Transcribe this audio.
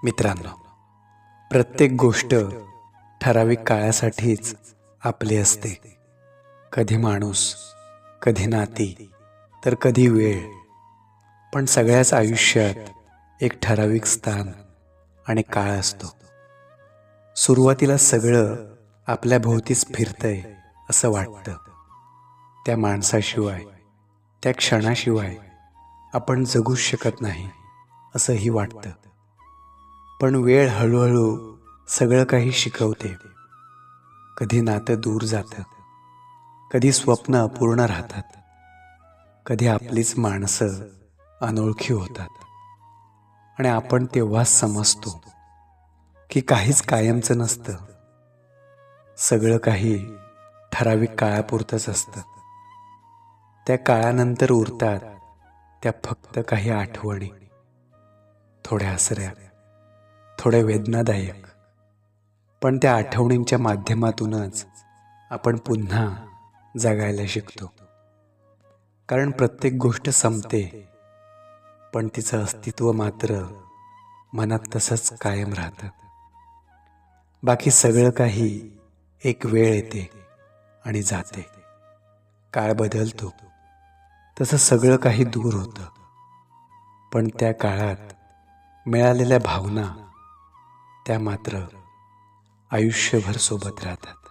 मित्रांनो, प्रत्येक गोष्ट ठराविक काळासाठीच आपली असते. कधी माणूस, कधी नाती, तर कधी वेळ. पण सगळ्याच आयुष्यात एक ठराविक स्थान आणि काळ असतो. सुरुवातीला सगळं आपल्या भोवतीच फिरतंय असं वाटतं. त्या माणसाशिवाय, त्या क्षणाशिवाय आपण जगूच शकत नाही असंही वाटतं. पण वेळ हळूहळू सगळं काही शिकवते. कधी नातं दूर जातं, कधी स्वप्न अपूर्ण राहतात, कधी आपलीच माणसं अनोळखी होतात. आणि आपण तेव्हाच समजतो की काहीच कायमचं नसतं. सगळं काही ठराविक काळापुरतंच असतं. त्या काळानंतर उरतात त्या फक्त काही आठवणी, थोड्या हसऱ्या, थोड्या वेदनादायक. पण त्या आठवणींच्या माध्यमातूनच आपण पुन्हा जगायला शिकतो. कारण प्रत्येक गोष्ट संपते, पण तिचं अस्तित्व मात्र मनात तसंच कायम राहतं. बाकी सगळं काही एक वेळ येते आणि जाते. काळ बदलतो, तसं सगळं काही दूर होतं. पण त्या काळात मिळालेल्या भावना त्या मात्र आयुष्यभर सोबत राहतात.